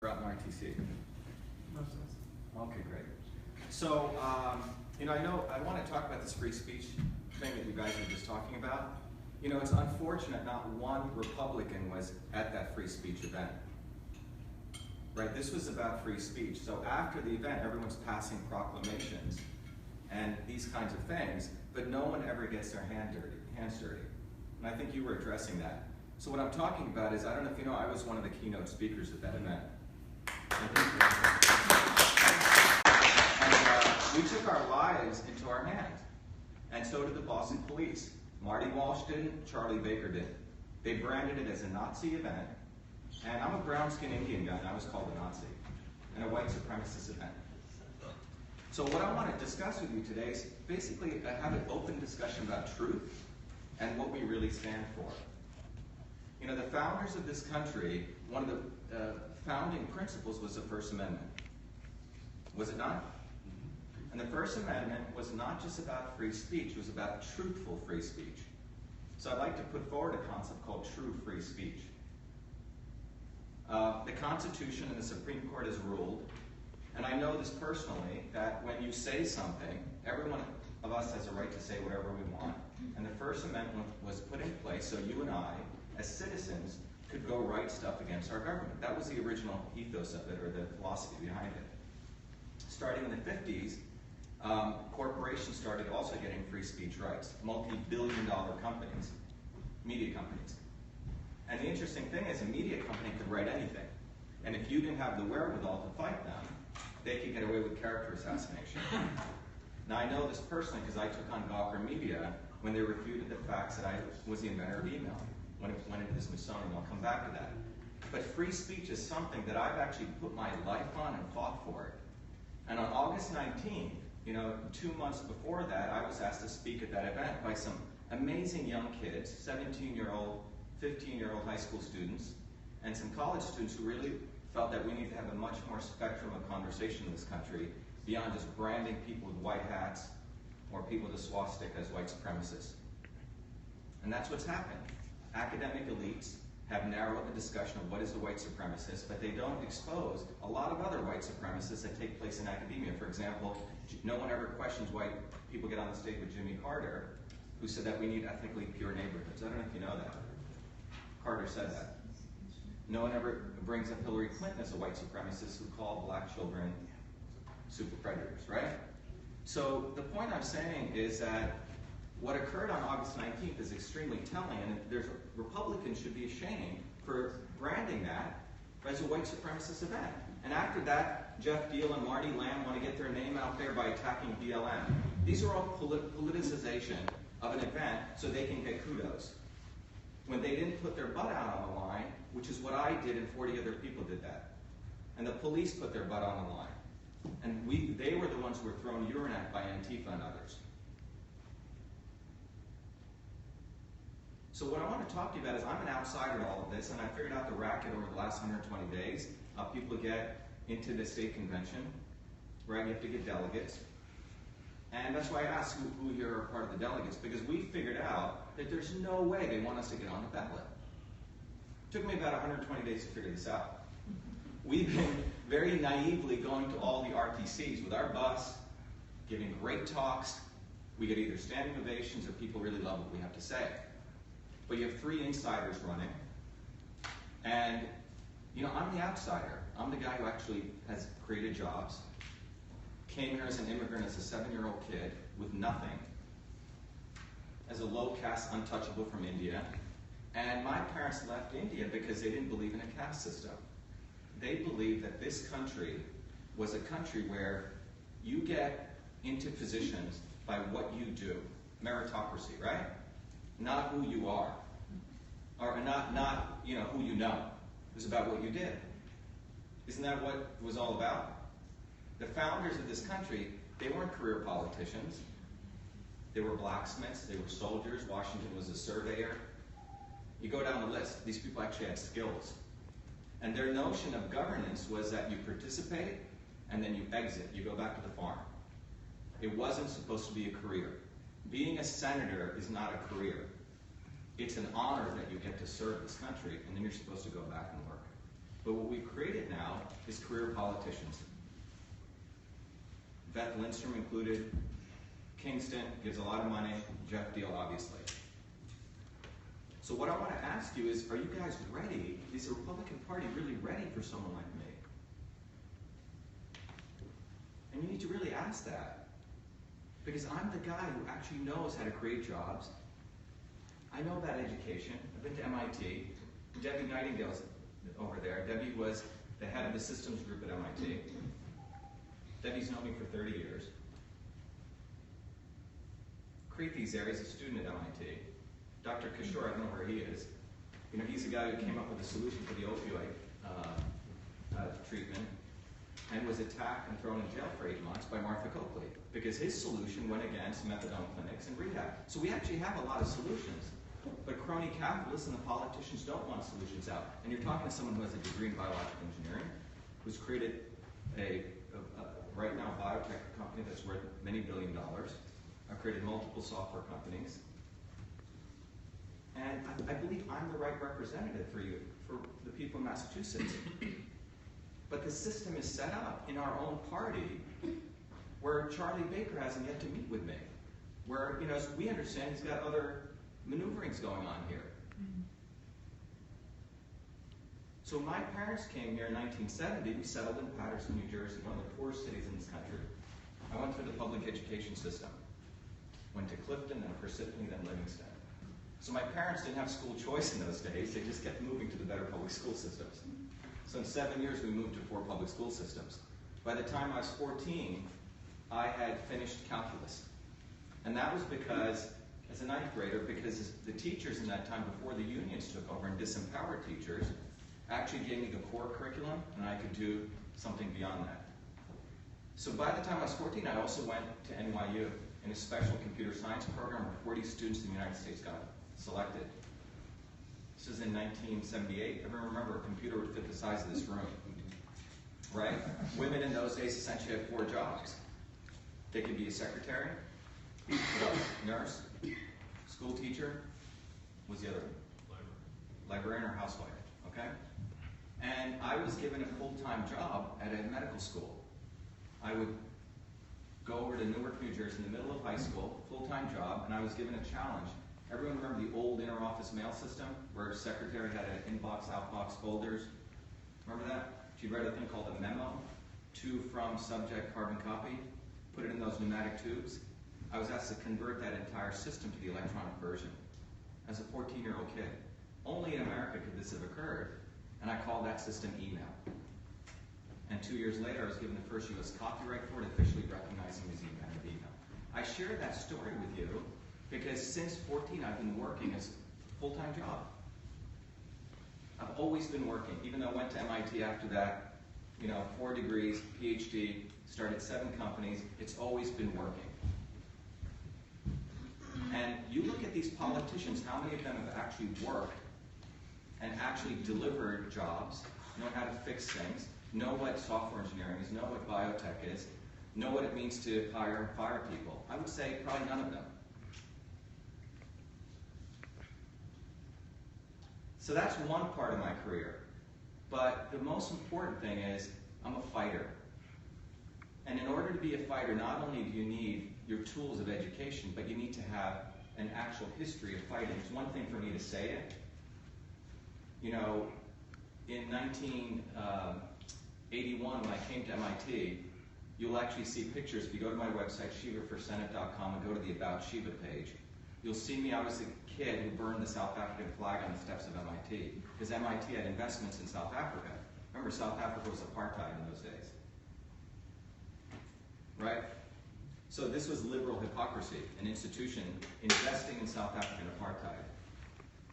Groton RTC. No sense. Okay, great. So, I want to talk about this free speech thing that you guys were just talking about. You know, it's unfortunate not one Republican was at that free speech event. Right, this was about free speech. So after the event, everyone's passing proclamations and these kinds of things, but no one ever gets their hands dirty. And I think you were addressing that. So what I'm talking about is, I don't know if you know, I was one of the keynote speakers at that event. And we took our lives into our hands. And so did the Boston police. Marty Walsh didn't, Charlie Baker didn't. They branded it as a Nazi event. And I'm a brown-skinned Indian guy, and I was called a Nazi. And a white supremacist event. So what I want to discuss with you today is basically have an open discussion about truth and what we really stand for. You know, the founders of this country, one of the founding principles was the First Amendment. Was it not? And the First Amendment was not just about free speech, it was about truthful free speech. So I'd like to put forward a concept called true free speech. The Constitution and the Supreme Court has ruled, and I know this personally, that when you say something, every one of us has a right to say whatever we want. And the First Amendment was put in place so you and I, as citizens, could go write stuff against our government. That was the original ethos of it, or the philosophy behind it. Starting in the 50s, corporations started also getting free speech rights. Multi-billion-dollar companies, media companies. And the interesting thing is, a media company could write anything. And if you didn't have the wherewithal to fight them, they could get away with character assassination. Now I know this personally because I took on Gawker Media when they refuted the facts that I was the inventor of email. When it went into the Smithsonian, I'll come back to that. But free speech is something that I've actually put my life on and fought for it. And on August 19th, 2 months before that, I was asked to speak at that event by some amazing young kids, 17-year-old, 15-year-old high school students, and some college students who really felt that we need to have a much more spectrum of conversation in this country beyond just branding people with white hats or people with a swastika as white supremacists. And that's what's happened. Academic elites have narrowed the discussion of what is a white supremacist, but they don't expose a lot of other white supremacists that take place in academia. For example, no one ever questions why people get on the stage with Jimmy Carter, who said that we need ethnically pure neighborhoods. I don't know if you know that. Carter said that. No one ever brings up Hillary Clinton as a white supremacist who called black children super predators, right? So the point I'm saying is that what occurred on August 19th is extremely telling, and Republicans should be ashamed for branding that as a white supremacist event. And after that, Jeff Deal and Marty Lamb want to get their name out there by attacking BLM. These are all politicization of an event so they can get kudos. When they didn't put their butt out on the line, which is what I did and 40 other people did that. And the police put their butt on the line. And they were the ones who were thrown urine at by Antifa and others. So what I want to talk to you about is, I'm an outsider to all of this, and I figured out the racket over the last 120 days. People get into the state convention, right? You have to get delegates. And that's why I asked who here are part of the delegates, because we figured out that there's no way they want us to get on the ballot. It took me about 120 days to figure this out. We've been very naively going to all the RTCs with our bus, giving great talks. We get either standing ovations or people really love what we have to say. But you have 3 insiders running. And, I'm the outsider. I'm the guy who actually has created jobs. Came here as an immigrant as a 7-year-old kid with nothing, as a low-caste untouchable from India. And my parents left India because they didn't believe in a caste system. They believed that this country was a country where you get into positions by what you do. Meritocracy, right? Not who you are. Or not who you know. It was about what you did. Isn't that what it was all about? The founders of this country, they weren't career politicians. They were blacksmiths, they were soldiers. Washington was a surveyor. You go down the list, these people actually had skills. And their notion of governance was that you participate and then you exit. You go back to the farm. It wasn't supposed to be a career. Being a senator is not a career. It's an honor that you get to serve this country, and then you're supposed to go back and work. But what we've created now is career politicians. Beth Lindstrom included. Kingston gives a lot of money. Jeff Deal, obviously. So what I want to ask you is, are you guys ready? Is the Republican Party really ready for someone like me? And you need to really ask that. Because I'm the guy who actually knows how to create jobs. I know about education. I've been to MIT. Debbie Nightingale's over there. Debbie was the head of the systems group at MIT. Debbie's known me for 30 years. Creepy's there, he's a student at MIT. Dr. Kishore, I don't know where he is. You know, he's the guy who came up with a solution for the opioid treatment and was attacked and thrown in jail for 8 months by Martha Coakley because his solution went against methadone clinics and rehab. So we actually have a lot of solutions. But crony capitalists and the politicians don't want solutions out. And you're talking to someone who has a degree in biological engineering, who's created right now, a biotech company that's worth many $billions. I've created multiple software companies. And I believe I'm the right representative for you, for the people in Massachusetts. But the system is set up in our own party where Charlie Baker hasn't yet to meet with me. Where, you know, as we understand, he's got other maneuverings going on here. So my parents came here in 1970. We settled in Paterson, New Jersey, one of the poorest cities in this country. I went through the public education system. Went to Clifton, then Parsippany, then Livingston. So my parents didn't have school choice in those days. They just kept moving to the better public school systems. So in 7 years, we moved to 4 public school systems. By the time I was 14, I had finished calculus. And that was because, as a 9th grader, because the teachers in that time, before the unions took over and disempowered teachers, actually gave me the core curriculum, and I could do something beyond that. So by the time I was 14, I also went to NYU in a special computer science program where 40 students in the United States got selected. This was in 1978. Everyone remember, a computer would fit the size of this room, right? Women in those days essentially had 4 jobs. They could be a secretary, nurse, school teacher, what was the other one? Librarian or housewife, okay? And I was given a full-time job at a medical school. I would go over to Newark, New Jersey in the middle of high school, full-time job, and I was given a challenge. Everyone remember the old inter-office mail system where a secretary had an inbox, outbox, folders? Remember that? She'd write a thing called a memo, to, from, subject, carbon copy, put it in those pneumatic tubes. I was asked to convert that entire system to the electronic version as a 14-year-old kid. Only in America could this have occurred, and I called that system email. And 2 years later, I was given the first U.S. copyright for it, officially recognizing as email. I share that story with you because since 14, I've been working as a full-time job. I've always been working, even though I went to MIT after that, 4 degrees, PhD, started 7 companies. It's always been working. And you look at these politicians, how many of them have actually worked and actually delivered jobs, know how to fix things, know what software engineering is, know what biotech is, know what it means to hire and fire people? I would say probably none of them. So that's one part of my career. But the most important thing is I'm a fighter. And in order to be a fighter, not only do you need your tools of education, but you need to have an actual history of fighting. It's one thing for me to say it. In 1981, when I came to MIT, you'll actually see pictures. If you go to my website, shivaforsenate.com, and go to the About Shiva page, you'll see me. I was a kid who burned the South African flag on the steps of MIT, because MIT had investments in South Africa. Remember, South Africa was apartheid in those days. Right? So this was liberal hypocrisy, an institution investing in South African apartheid.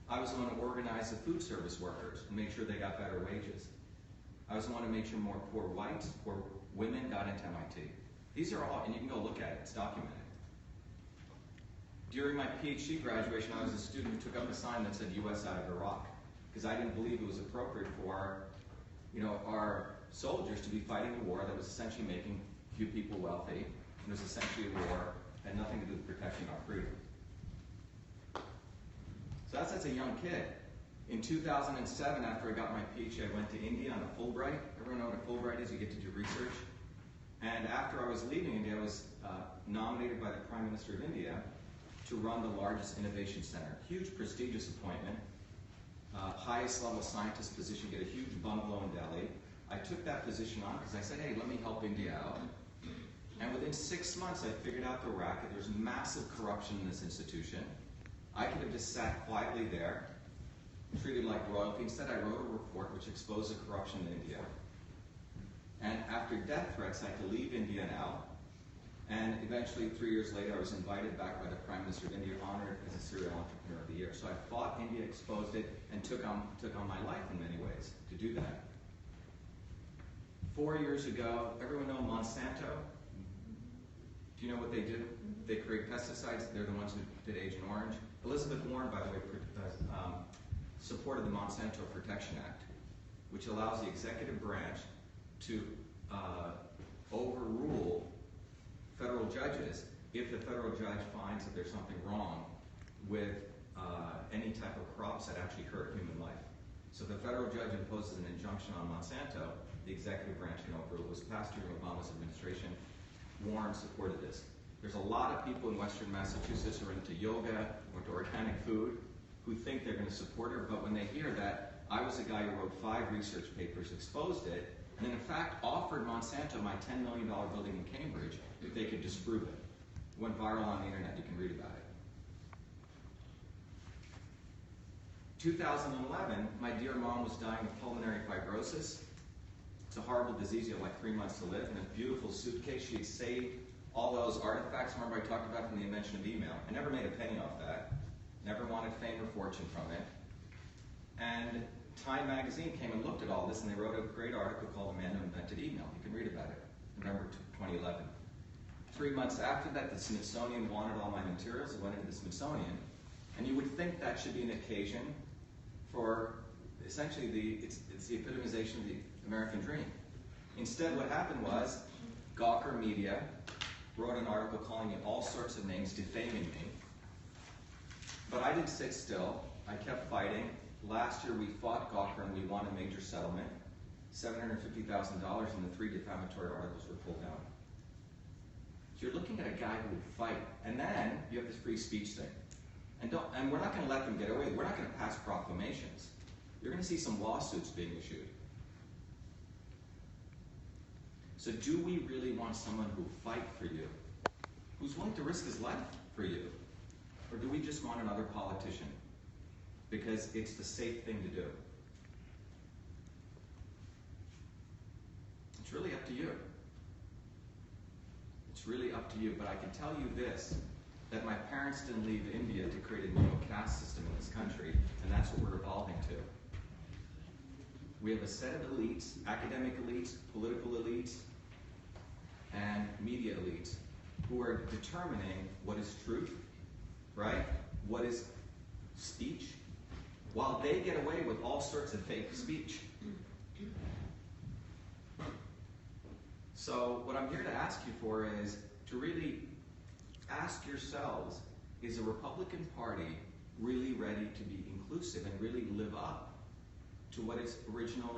I was the one who organized the food service workers and made sure they got better wages. I was the one who made sure more poor whites, poor women got into MIT. These are all, and you can go look at it, it's documented. During my PhD graduation, I was a student who took up a sign that said U.S. out of Iraq, because I didn't believe it was appropriate for our soldiers to be fighting a war that was essentially making few people wealthy. It was essentially a war that had nothing to do with protecting our freedom. So that's as a young kid. In 2007, after I got my PhD, I went to India on a Fulbright. Everyone know what a Fulbright is? You get to do research. And after I was leaving India, I was nominated by the Prime Minister of India to run the largest innovation center. Huge, prestigious appointment. Highest level scientist position, get a huge bungalow in Delhi. I took that position on because I said, hey, let me help India out. And within 6 months, I figured out the racket. There's massive corruption in this institution. I could have just sat quietly there, treated like royalty. Instead, I wrote a report which exposed the corruption in India. And after death threats, I had to leave India now. And eventually, 3 years later, I was invited back by the Prime Minister of India, honored as a serial entrepreneur of the year. So I fought India, exposed it, and took on my life in many ways to do that. 4 years ago, everyone know Monsanto? Do you know what they do? They create pesticides. They're the ones who did Agent Orange. Elizabeth Warren, by the way, supported the Monsanto Protection Act, which allows the executive branch to overrule federal judges if the federal judge finds that there's something wrong with any type of crops that actually hurt human life. So if the federal judge imposes an injunction on Monsanto, the executive branch can overrule. It was passed during Obama's administration. Warren supported this. There's a lot of people in Western Massachusetts who are into yoga or to organic food who think they're going to support her, but when they hear that, I was the guy who wrote 5 research papers, exposed it, and in fact offered Monsanto my $10 million building in Cambridge if they could disprove it. It went viral on the internet, you can read about it. 2011, my dear mom was dying of pulmonary fibrosis. It's a horrible disease, you have like 3 months to live. In a beautiful suitcase, she had saved all those artifacts, remember I talked about from the invention of email. I never made a penny off that. Never wanted fame or fortune from it. And Time magazine came and looked at all this, and they wrote a great article called The Man Who Invented Email. You can read about it, November 2011. 3 months after that, the Smithsonian wanted all my materials. It went into the Smithsonian. And you would think that should be an occasion for essentially it's the epitomization of the American dream. Instead, what happened was Gawker Media wrote an article calling me all sorts of names, defaming me. But I didn't sit still. I kept fighting. Last year we fought Gawker and we won a major settlement. $750,000 and the 3 defamatory articles were pulled down. So you're looking at a guy who would fight. And then you have this free speech thing. And we're not going to let them get away. We're not going to pass proclamations. You're going to see some lawsuits being issued. So do we really want someone who will fight for you, who's willing to risk his life for you? Or do we just want another politician because it's the safe thing to do? It's really up to you. It's really up to you, but I can tell you this, that my parents didn't leave India to create a neo-caste system in this country, and that's what we're evolving to. We have a set of elites, academic elites, political elites, and media elites who are determining what is truth, right? What is speech, while they get away with all sorts of fake speech. So what I'm here to ask you for is to really ask yourselves, is the Republican Party really ready to be inclusive and really live up to what its original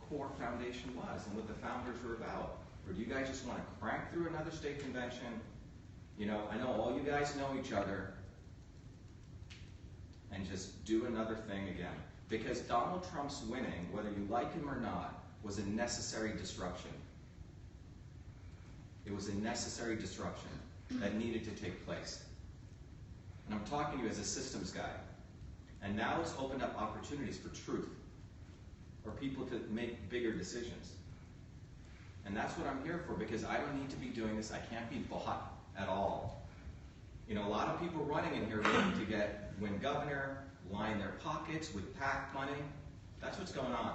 core foundation was and what the founders were about? Or do you guys just want to crank through another state convention? You know, I know all you guys know each other, and just do another thing again. Because Donald Trump's winning, whether you like him or not, was a necessary disruption. It was a necessary disruption that needed to take place. And I'm talking to you as a systems guy. And now it's opened up opportunities for truth, for people to make bigger decisions. And that's what I'm here for, because I don't need to be doing this. I can't be bought at all. You know, a lot of people running in here looking to win governor, line their pockets with PAC money. That's what's going on.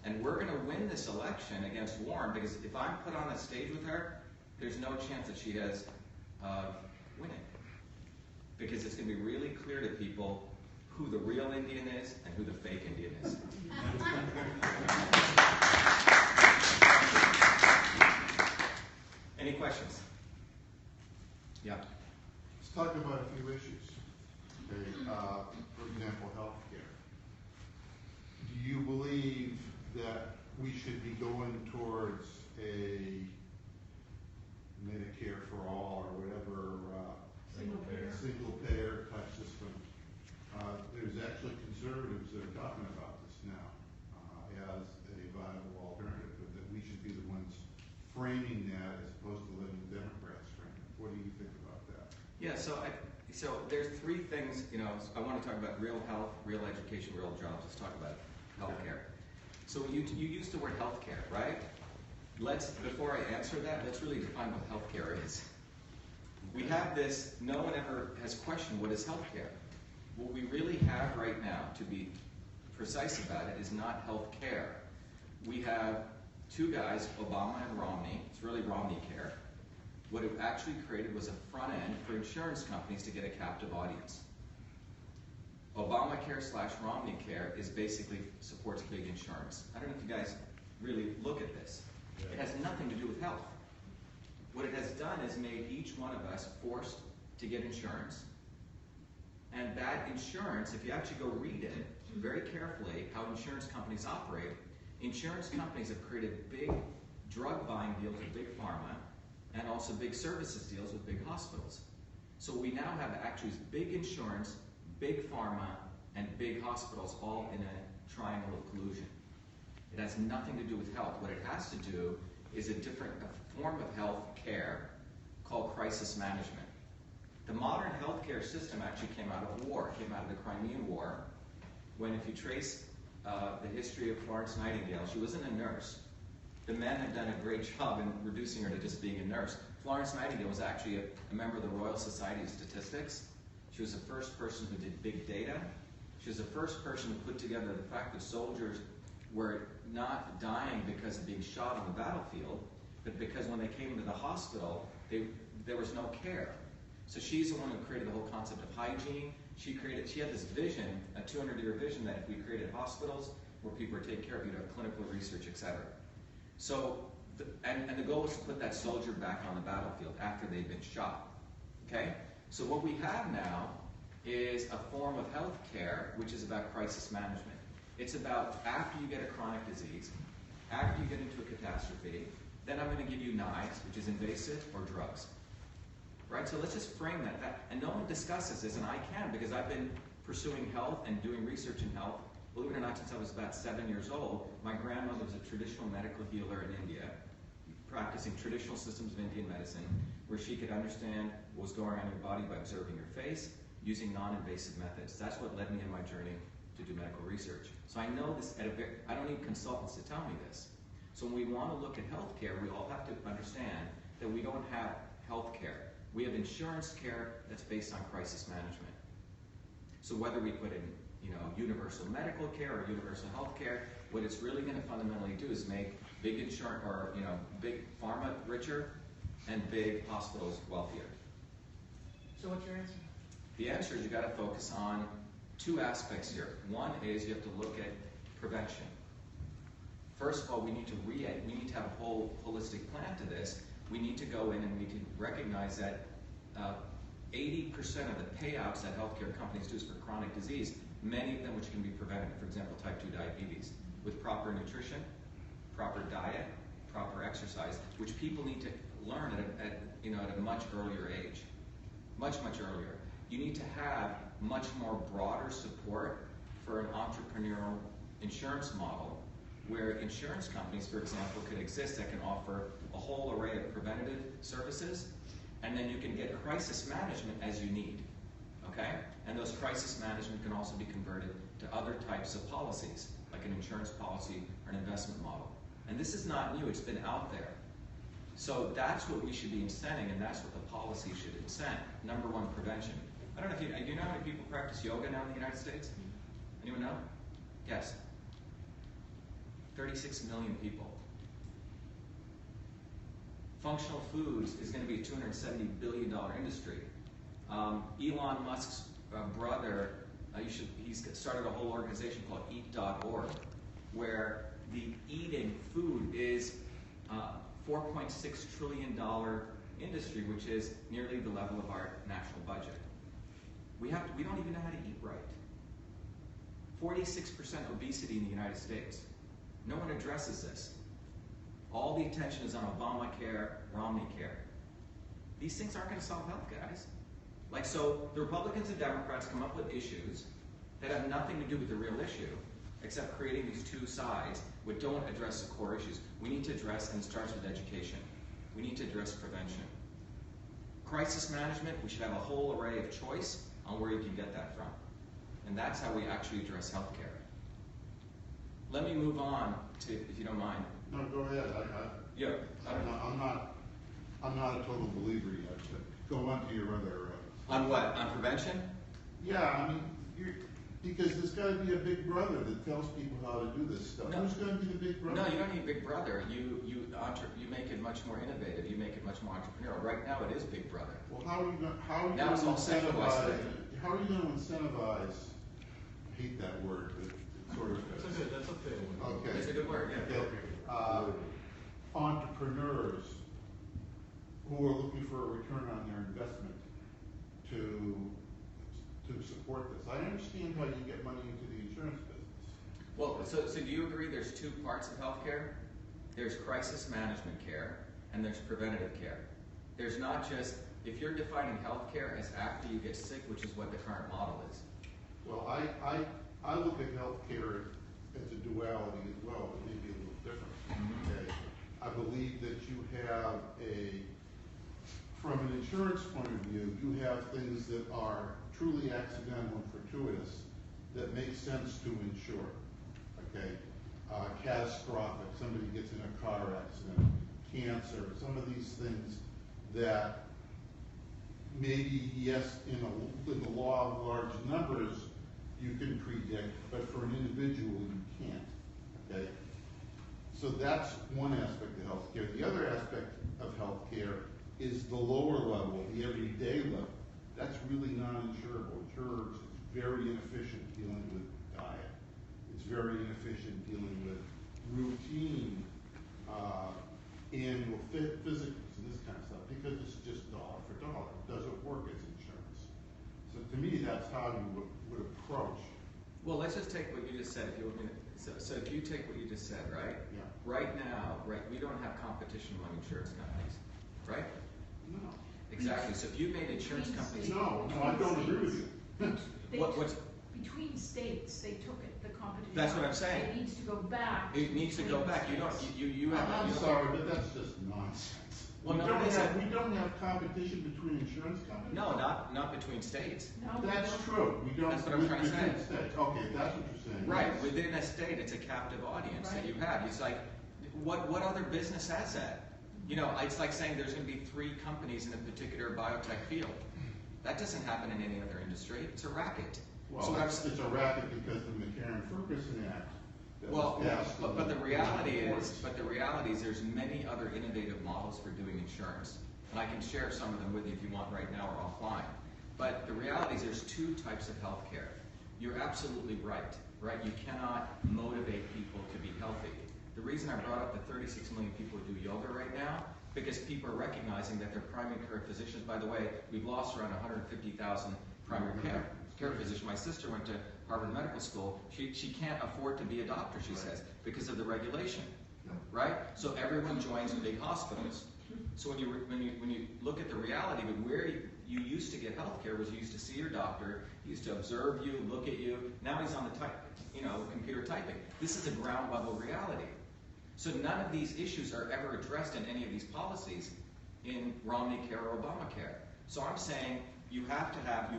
And we're going to win this election against Warren, because if I'm put on a stage with her, there's no chance that she has winning. Because it's going to be really clear to people who the real Indian is and who the fake Indian is. Any questions? Yeah. Let's talk about a few issues. Okay. should be going towards a Medicare for all or whatever, single payer type system. There's actually conservatives that are talking about this now as a viable alternative, but that we should be the ones framing that as opposed to letting the Democrats frame it. What do you think about that? Yeah, so there's three things, I want to talk about real health, real education, real jobs. Let's talk about healthcare. So you used the word healthcare, right? Before I answer that, let's really define what healthcare is. We have this, no one ever has questioned what is healthcare. What we really have right now, to be precise about it, is not healthcare. We have two guys, Obama and Romney. It's really Romney care. What it actually created was a front end for insurance companies to get a captive audience. Obamacare / Romney care is basically supports big insurance. I don't know if you guys really look at this. It has nothing to do with health. What it has done is made each one of us forced to get insurance. And that insurance, if you actually go read it very carefully, how insurance companies operate, insurance companies have created big drug buying deals with big pharma and also big services deals with big hospitals. So we now have actually big insurance, big pharma, and big hospitals all in a triangle of collusion. It has nothing to do with health. What it has to do is a form of health care called crisis management. The modern healthcare system actually came out of war. It came out of the Crimean War, when if you trace the history of Florence Nightingale, she wasn't a nurse. The men have done a great job in reducing her to just being a nurse. Florence Nightingale was actually a member of the Royal Society of Statistics. She was the first person who did big data. She was the first person who put together the fact that soldiers were not dying because of being shot on the battlefield, but because when they came into the hospital, there was no care. So she's the one who created the whole concept of hygiene. She had this vision, a 200-year vision, that if we created hospitals where people were taken care of, you'd have clinical research, etc. So, and the goal was to put that soldier back on the battlefield after they'd been shot. Okay? So what we have now is a form of health care which is about crisis management. It's about after you get a chronic disease, after you get into a catastrophe, then I'm going to give you knives, which is invasive, or drugs. Right? So let's just frame that. And no one discusses this, and I can, because I've been pursuing health and doing research in health, believe it or not, since I was about 7 years old. My grandmother was a traditional medical healer in India, practicing traditional systems of Indian medicine, where she could understand what was going on in your body by observing your face, using non-invasive methods. That's what led me in my journey to do medical research. So I know this I don't need consultants to tell me this. So when we want to look at healthcare, we all have to understand that we don't have healthcare. We have insurance care that's based on crisis management. So whether we put in, universal medical care or universal health care, what it's really going to fundamentally do is make big insurance or big pharma richer and big hospitals wealthier. So what's your answer? The answer is you got to focus on two aspects here. One is you have to look at prevention. First of all, we need to have a whole holistic plan to this. We need to go in and we need to recognize that 80% of the payouts that healthcare companies do is for chronic disease, many of them which can be prevented. For example, type 2 diabetes, with proper nutrition, proper diet, proper exercise, which people need to learn at a much earlier age, much earlier. You need to have much more broader support for an entrepreneurial insurance model, where insurance companies, for example, could exist that can offer a whole array of preventative services, and then you can get crisis management as you need, okay? And those crisis management can also be converted to other types of policies, like an insurance policy or an investment model. And this is not new, it's been out there. So that's what we should be incenting, and that's what the policy should incent. Number one, prevention. I don't know if you know how many people practice yoga now in the United States? Anyone know? Yes. 36 million people. Functional foods is going to be a $270 billion industry. Elon Musk's brother, he's started a whole organization called Eat.org, where the eating food is $4.6 trillion industry, which is nearly the level of our national budget. We don't even know how to eat right. 46% obesity in the United States. No one addresses this. All the attention is on Obamacare, Romneycare. These things aren't going to solve health, guys. Like, so the Republicans and Democrats come up with issues that have nothing to do with the real issue, except creating these two sides which don't address the core issues. We need to address, and it starts with education. We need to address prevention. Crisis management, we should have a whole array of choice on where you can get that from. And that's how we actually address healthcare. Let me move on to, if you don't mind. No, go ahead. Yeah. I'm not a total believer yet, but go on to your other. On what? On prevention? Yeah, I mean, because there's got to be a big brother that tells people how to do this stuff. No. Who's going to be the big brother? No, you don't need Big Brother. You make it much more innovative. You make it much more entrepreneurial. Right now, it is Big Brother. Well, how are you going to Now it's all centralized. How are you going to incentivize? I hate that word, but it sort of fits. That's a fair one. Okay. It's a good word, yeah. Okay. Entrepreneurs who are looking for a return on their investment to support this. I understand how you get money into the insurance business. Well, so do you agree there's two parts of healthcare? There's crisis management care and there's preventative care. There's not just, if you're defining healthcare as after you get sick, which is what the current model is. Well, I look at healthcare as a duality as well, but maybe a little different. Okay. I believe that you have from an insurance point of view, you have things that are truly accidental and fortuitous that make sense to insure. Okay, catastrophic, somebody gets in a car accident, cancer, some of these things that maybe, yes, in the law of large numbers, you can predict, but for an individual, you can't. Okay, so that's one aspect of healthcare. The other aspect of healthcare is the lower level, the everyday level. That's really non-insurable. Insurers is very inefficient dealing with diet. It's very inefficient dealing with routine annual physicals and this kind of stuff because it's just dollar for dollar. It doesn't work as insurance. So to me, that's how you would approach. Well, let's just take what you just said. If you want me to, so if you take what you just said, right? Yeah. Right now, we don't have competition among insurance companies, right? No. Exactly. So if you made insurance companies, No, I don't agree with you. what's Between states, they took it, the competition. That's what I'm saying. It needs to go back. it needs to go back. You don't. You have. I'm you don't- sorry, but that's just nonsense. Well, no, we it isn't. don't have competition between insurance companies? No, not between states. No, we That's don't. true. We don't. That's what I'm trying to say. between states. Okay, that's what you're saying. Right, Yes. within a state, it's a captive audience that you have. It's like, what other business has that? You know, it's like saying there's going to be 3 companies in a particular biotech field. That doesn't happen in any other industry. It's a racket. Well, so it's a racket because the McCarran-Ferguson Act. that well, was passed but the in reality is, 1940s. there's many other innovative models for doing insurance, and I can share some of them with you if you want right now or offline. But the reality is, there's 2 types of healthcare. You're absolutely right. You cannot motivate people to be healthy. The reason I brought up the 36 million people who do yoga right now, because people are recognizing that their primary care physicians, by the way, we've lost around 150,000 primary care physicians. My sister went to Harvard Medical School. She can't afford to be a doctor, she says, because of the regulation, right? So everyone joins the big hospitals. So when you look at the reality of where you used to get health care was you used to see your doctor, he used to observe you, look at you. Now he's on the computer typing. This is a ground level reality. So none of these issues are ever addressed in any of these policies in Romneycare or Obamacare. So I'm saying you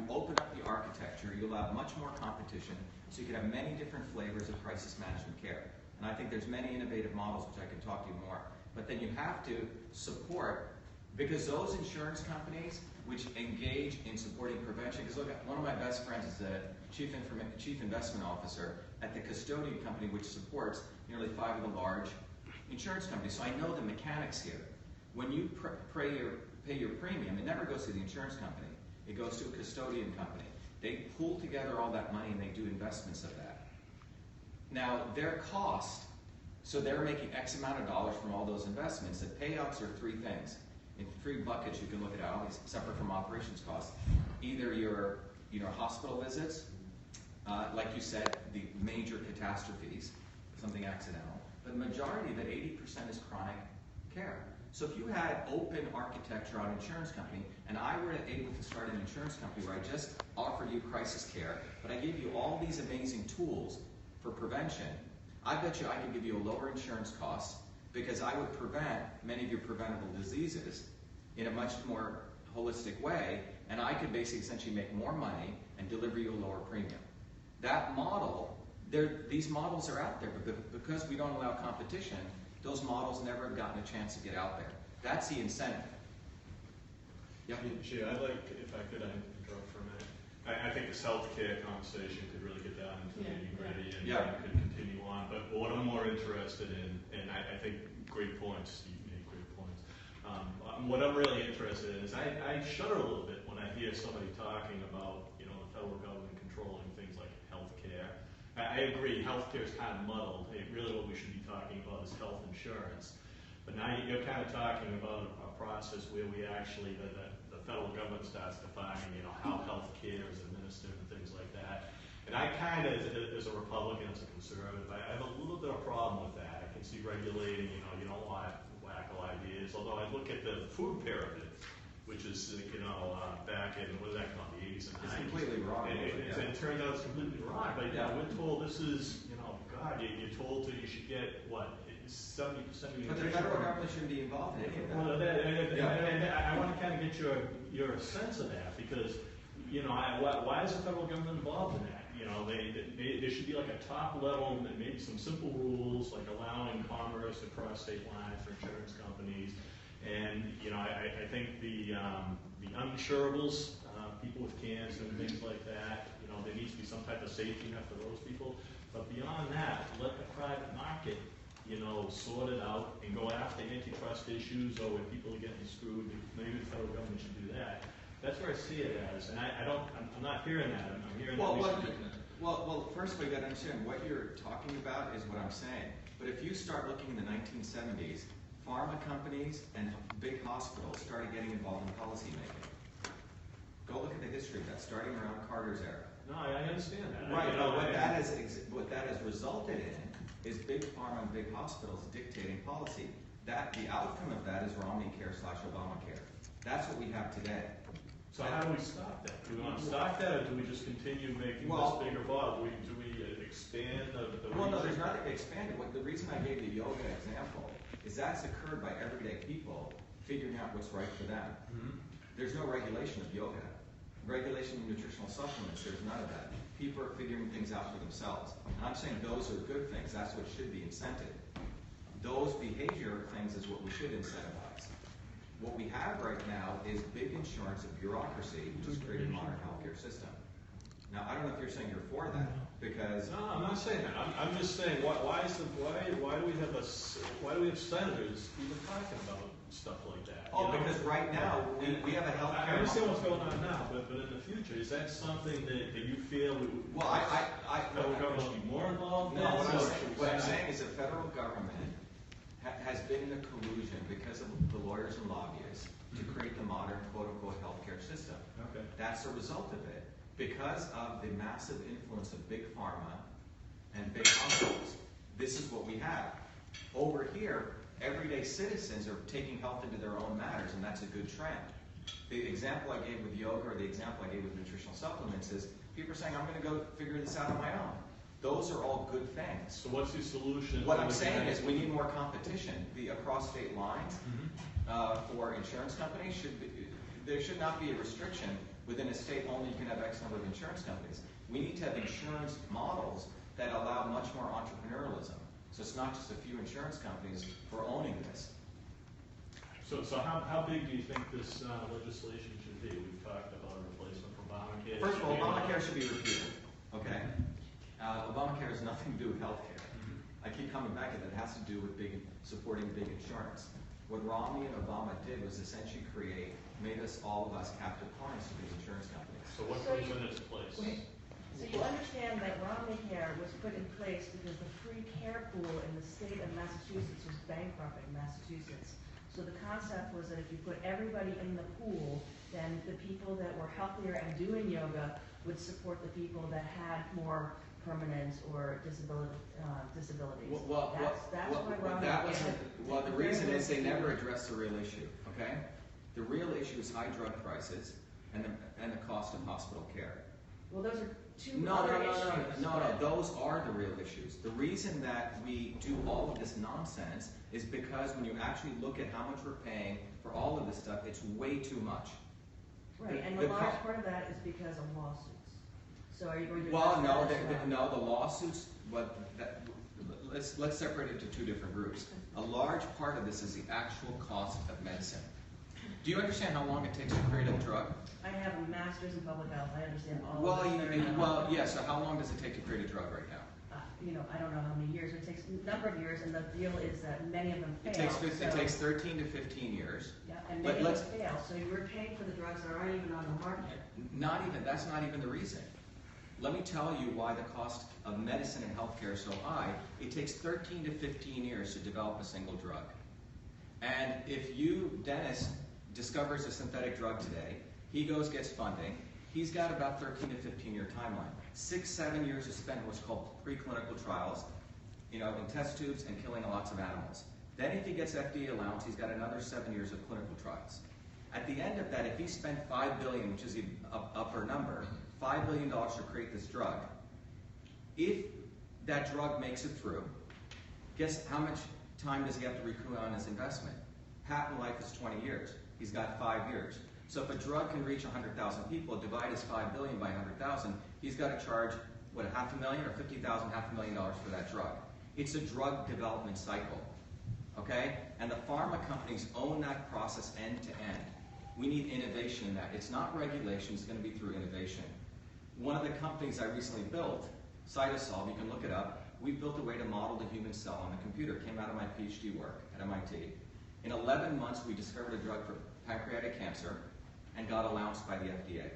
open up the architecture, you'll have much more competition, so you can have many different flavors of crisis management care. And I think there's many innovative models which I can talk to you more. But then you have to support, because those insurance companies which engage in supporting prevention, because look, one of my best friends is a chief investment officer at the custodian company which supports nearly 5 of the large insurance companies. So I know the mechanics here. When you pay your premium, it never goes to the insurance company. It goes to a custodian company. They pool together all that money and they do investments of that. Now, their cost, so they're making X amount of dollars from all those investments. The payouts are 3 things. In 3 buckets you can look at all these separate from operations costs. Either your hospital visits, like you said, the major catastrophes, something accidental, the majority of it, 80% is chronic care. So if you had open architecture on an insurance company, and I were able to start an insurance company where I just offered you crisis care, but I gave you all these amazing tools for prevention, I bet you I could give you a lower insurance cost because I would prevent many of your preventable diseases in a much more holistic way, and I could basically essentially make more money and deliver you a lower premium. That model, these models are out there, but because we don't allow competition, those models never have gotten a chance to get out there. That's the incentive. Yeah, Shiva, I'd like, if I could interrupt for a minute. I think this healthcare conversation could really get down into the nitty-gritty and could continue on. But what I'm more interested in, and I think great points, you made great points. What I'm really interested in is I shudder a little bit when I hear somebody talking about, the federal government controlling things like healthcare. I agree, healthcare is kind of muddled. Really what we should be talking about is health insurance. But now you're kind of talking about a process where we actually, the federal government starts defining, how healthcare is administered and things like that. And I kind of, as a Republican, as a conservative, I have a little bit of problem with that. I can see regulating, you don't want wacko ideas. Although I look at the food pyramid, which is, back in, what is that called, the 80s and 90s. It's completely wrong. It turns out it's completely wrong. But we're told this is, God, you're told you should get, what, 70% of your But the federal government shouldn't be involved in any of that. Well, I want to kind of get your sense of that because, why is the federal government involved in that? There should be like a top level, maybe some simple rules like allowing commerce across state lines for insurance companies. And, I think the uninsurables, people with cancer and things like that, there needs to be some type of safety net for those people. But beyond that, let the private market, sort it out and go after antitrust issues or when people are getting screwed. Maybe the federal government should do that. That's where I see it as, and I'm not hearing that. I'm hearing that. Well, first of all, you got to understand what you're talking about is what I'm saying. But if you start looking in the 1970s, pharma companies and big hospitals started getting involved in policy making. Go look at the history of that, starting around Carter's era. No, I understand that. Right. What that has resulted in is big pharma and big hospitals dictating policy. The outcome of that is Romney Care/Obamacare. That's what we have today. So how do we stop that? Do we want to stop that, or do we just continue making this bigger ball? Do we expand the Well, no, there's nothing expanded. The reason I gave the yoga example is that's occurred by everyday people figuring out what's right for them. Mm-hmm. There's no regulation of yoga. Regulation of nutritional supplements, there's none of that. People are figuring things out for themselves. And I'm saying those are good things. That's what should be incented. Those behavior things is what we should incentivize. What we have right now is big insurance and bureaucracy, which has created a modern healthcare system. Now, I don't know if you're saying you're for that, because no, I'm not saying that. I'm just saying why do we have senators even talking about stuff like that? Because right now we have a healthcare. I understand what's going on now, but in the future, is that something that you feel the government should be more involved? No, what I'm saying is the federal government has been in a collusion because of the lawyers and lobbyists to create the modern quote-unquote healthcare system. Okay. That's a result of it. Because of the massive influence of big pharma and big hospitals, this is what we have. Over here, everyday citizens are taking health into their own matters, and that's a good trend. The example I gave with yoga or the example I gave with nutritional supplements is people are saying, I'm going to go figure this out on my own. Those are all good things. So what's the solution? What I'm saying is we need more competition. Across state lines for insurance companies, there should not be a restriction within a state only you can have X number of insurance companies. We need to have insurance models that allow much more entrepreneurialism. So it's not just a few insurance companies for owning this. So how big do you think this legislation should be? We've talked about a replacement for Obamacare. First of all, Obamacare should be repealed. Okay? Obamacare has nothing to do with health care. I keep coming back to that. It has to do with supporting big insurance. What Romney and Obama did was essentially made all of us captive clients to big insurance companies. So what comes in its place? So you understand that Obamacare was put in place because the free care pool in the state of Massachusetts was bankrupt in Massachusetts. So the concept was that if you put everybody in the pool, then the people that were healthier and doing yoga would support the people that had more permanent or disabilities. Well, That's why Ron that Medicare wasn't, well, the did reason very is they little. never addressed the real issue, okay? The real issue is high drug prices and the cost of hospital care. Well, those are two No, other issues. no, those are the real issues. The reason that we do all of this nonsense is because when you actually look at how much we're paying for all of this stuff, it's way too much. Right, and the a large co- part of that is because of lawsuits. So are you going to? Well, address no, that as well? no, the lawsuits, let's separate it into two different groups. A large part of this is the actual cost of medicine. Do you understand how long it takes to create a drug? I have a master's in public health, I understand all Well, of this. very well. yeah, so how long does it take to create a drug right now? I don't know how many years, it takes a number of years, and the deal is that many of them fail. It takes 13 to 15 years. Yeah, and but many of let's- them fail, so you're paying for the drugs that aren't even on the market. That's not even the reason. Let me tell you why the cost of medicine and healthcare is so high. It takes 13 to 15 years to develop a single drug. And if Dennis, discovers a synthetic drug today, he gets funding, he's got about 13 to 15 year timeline. 6-7 years is spent in what's called preclinical trials, in test tubes and killing lots of animals. Then if he gets FDA allowance, he's got another 7 years of clinical trials. At the end of that, if he spent $5 billion, which is the upper number, $5 billion to create this drug, if that drug makes it through, guess how much time does he have to recoup on his investment? Patent life is 20 years. He's got 5 years. So if a drug can reach 100,000 people, divide his $5 billion by 100,000, he's got to charge, what, $500,000 or $50,000, $500,000 for that drug. It's a drug development cycle, okay? And the pharma companies own that process end to end. We need innovation in that. It's not regulation, it's going to be through innovation. One of the companies I recently built, Cytosolve, you can look it up, we built a way to model the human cell on the computer. It came out of my PhD work at MIT. In 11 months, we discovered a drug for pancreatic cancer and got allowance by the FDA.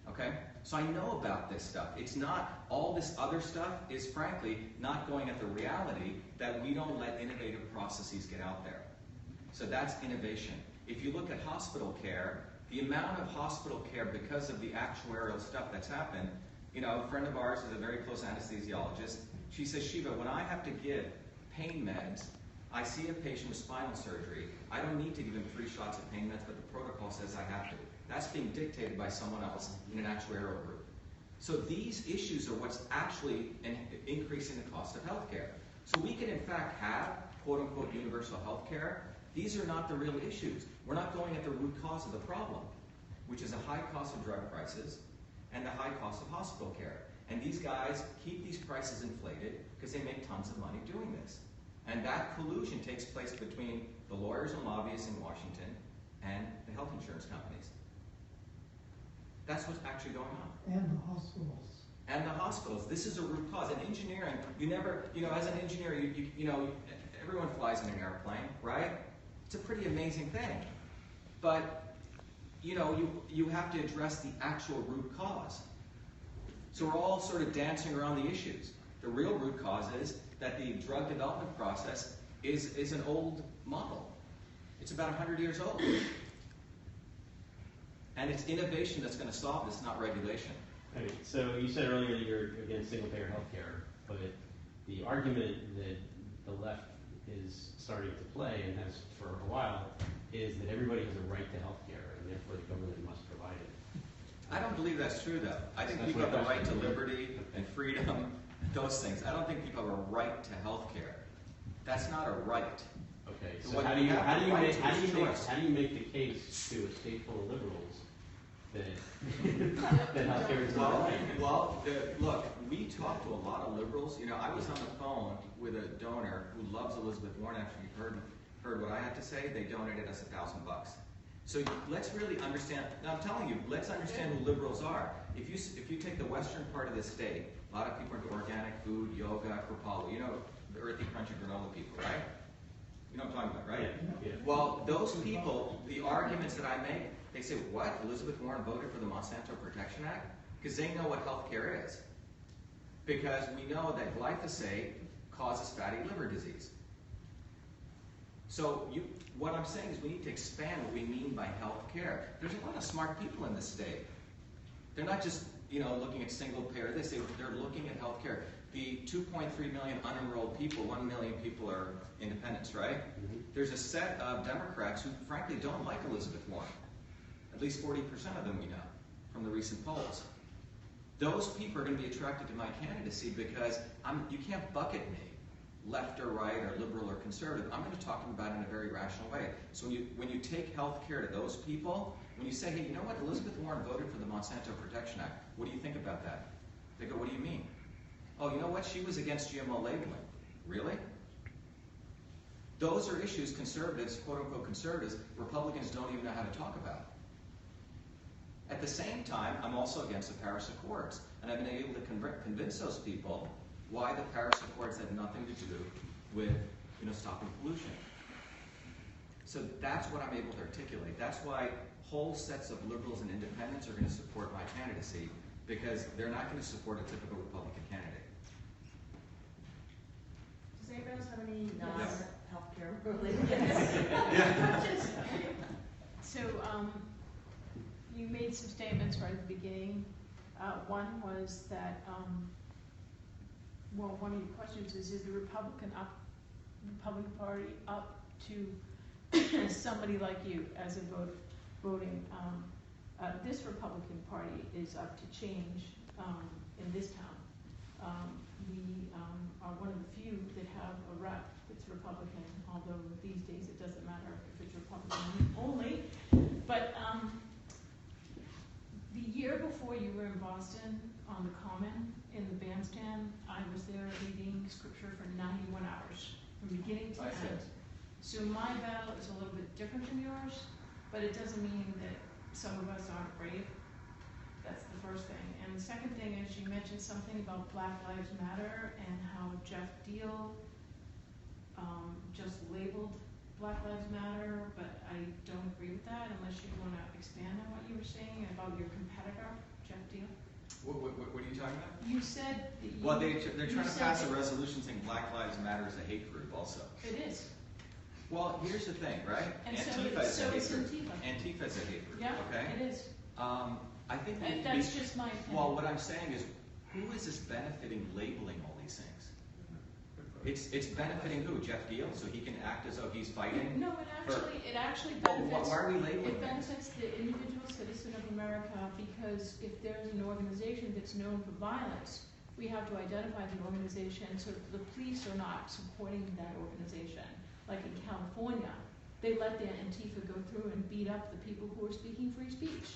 Okay? So I know about this stuff. It's not, all this other stuff is frankly not going at the reality that we don't let innovative processes get out there. So that's innovation. If you look at hospital care, the amount of hospital care because of the actuarial stuff that's happened, a friend of ours is a very close anesthesiologist. She says, Shiva, when I have to give pain meds, I see a patient with spinal surgery. I don't need to give him 3 shots of pain meds, but the protocol says I have to. That's being dictated by someone else in an actuarial group. So these issues are what's actually increasing the cost of healthcare. So we can in fact have quote-unquote universal healthcare. These are not the real issues. We're not going at the root cause of the problem, which is a high cost of drug prices and the high cost of hospital care. And these guys keep these prices inflated because they make tons of money doing this. And that collusion takes place between the lawyers and lobbyists in Washington and the health insurance companies. That's what's actually going on. And the hospitals. And the hospitals. This is a root cause. In engineering, you never, as an engineer, everyone flies in an airplane, right? It's a pretty amazing thing. But, you have to address the actual root cause. So we're all sort of dancing around the issues. The real root cause is that the drug development process is an old model. It's about 100 years old. And it's innovation that's going to solve this, not regulation. Okay, so you said earlier that you're against single-payer healthcare, but the argument that the left is starting to play and has for a while is that everybody has a right to healthcare, and therefore the government must provide it. I don't believe that's true, though. I think That's people have what the I'm right to asking. liberty and freedom, those things. I don't think people have a right to health care. That's not a right. Okay, So so what how you do have the right to is choice. make the case to a state full of liberals that that healthcare is not a right? Look, we talked to a lot of liberals. I was on the phone with a donor who loves Elizabeth Warren. After you heard what I had to say, they donated us $1,000. So let's really understand. Now I'm telling you, let's understand who liberals are. If you take the western part of the state, a lot of people are into organic food, yoga, Kripalu. The earthy, crunchy granola people, right? You know what I'm talking about, right? Yeah. Well, those people, the arguments that I make, they say, what? Elizabeth Warren voted for the Monsanto Protection Act? Because they know what health care is. Because we know that glyphosate causes fatty liver disease. So what I'm saying is we need to expand what we mean by health care. There's a lot of smart people in this state. They're not just looking at single payer. They say they're looking at healthcare. The 2.3 million unenrolled people, 1 million people are independents, right? Mhm. There's a set of Democrats who frankly don't like Elizabeth Warren. At least 40% of them we know from the recent polls. Those people are going to be attracted to my candidacy because you can't bucket me left or right or liberal or conservative. I'm going to talk to them about it in a very rational way. So when you take health care to those people, when you say, hey, you know what, Elizabeth Warren voted for the Monsanto Protection Act, what do you think about that? They go, what do you mean? Oh, you know what, she was against GMO labeling. Really? Those are issues conservatives, quote unquote conservatives, Republicans don't even know how to talk about. At the same time, I'm also against the Paris Accords, and I've been able to convince those people why the Paris Accords had nothing to do with stopping pollution. So that's what I'm able to articulate. That's why whole sets of liberals and independents are going to support my candidacy, because they're not going to support a typical Republican candidate. Does anybody else have any Yes. non-healthcare related questions? So, you made some statements right at the beginning. One was that, one of your questions is the Republican Party up to somebody like you as a voting? This Republican Party is up to change in this town. We are one of the few that have a rep that's Republican, although these days it doesn't matter if it's Republican only. But the year before you were in Boston on the Common in the bandstand, I was there reading scripture for 91 hours from beginning to end. So my battle is a little bit different than yours, but it doesn't mean that some of us aren't brave. That's the first thing. And the second thing is you mentioned something about Black Lives Matter and how Jeff Deal just labeled Black Lives Matter, but I don't agree with that unless you want to expand on what you were saying about your competitor, Jeff Deal. What are you talking about? You said that you... Well, they're trying to pass a resolution saying Black Lives Matter is a hate group also. It is. Well, here's the thing, right? And Antifa is a hate is group. Antifa. Antifa is a hate group, Yeah, okay? it is. I think And that's just my opinion. well, what I'm saying is, who is this benefiting labeling all these things? It's benefiting who? Jeff Deal, so he can act as though he's fighting? No, it actually Well, benefits... why are we labeling It things? benefits the individual citizen of America because if there's an organization that's known for violence, we have to identify the organization so that the police are not supporting that organization. Like in California, they let the Antifa go through and beat up the people who are speaking free speech.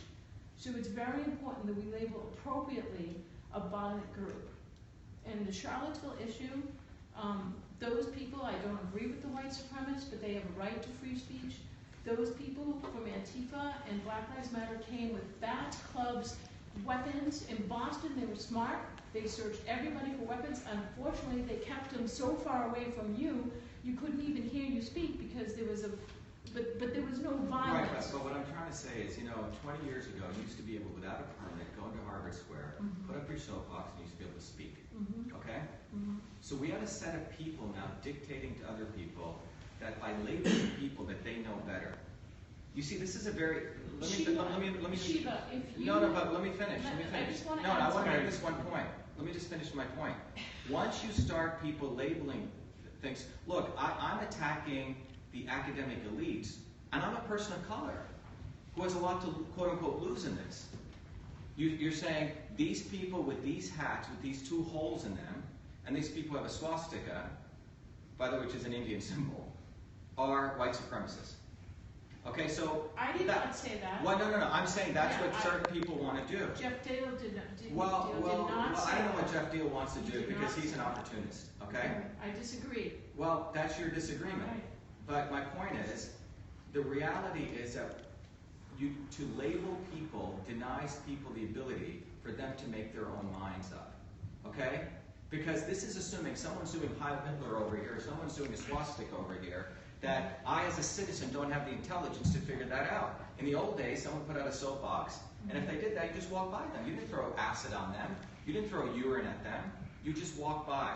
So it's very important that we label appropriately a violent group. And the Charlottesville issue, those people, I don't agree with the white supremacists, but they have a right to free speech. Those people from Antifa and Black Lives Matter came with bats, clubs, weapons. In Boston, they were smart. They searched everybody for weapons. Unfortunately, they kept them so far away from you, you couldn't even hear you speak because there was but there was no violence. Right, but what I'm trying to say is, 20 years ago, you used to be able, without a permit, go into Harvard Square, put up your soapbox, and you used to be able to speak. Okay? So we have a set of people now dictating to other people that by labeling people that they know better. You see, this is a very... Shiva, if you... No, but let me finish. I just want to I want to make this one point. Let me just finish my point. Once you start people labeling things... Look, I'm attacking the academic elites, and I'm a person of color who has a lot to, quote-unquote, lose in this. You're saying these people with these hats, with these two holes in them, and these people who have a swastika, by the way, which is an Indian symbol, are white supremacists. Okay, so... I did not say that. Well, no. I'm saying that's what certain people want to do. Jeff Deal did not say I don't know what Jeff Deal wants to do He did because not he's say an that. opportunist, okay? I disagree. Well, that's your disagreement. Right. But my point is, the reality is that to label people denies people the ability for them to make their own minds up, okay? Because this is assuming someone's doing Heil Hitler over here, someone's doing a swastika over here, that I as a citizen don't have the intelligence to figure that out. In the old days, someone put out a soapbox, and if they did that, you just walk by them. You didn't throw acid on them. You didn't throw urine at them. You just walk by.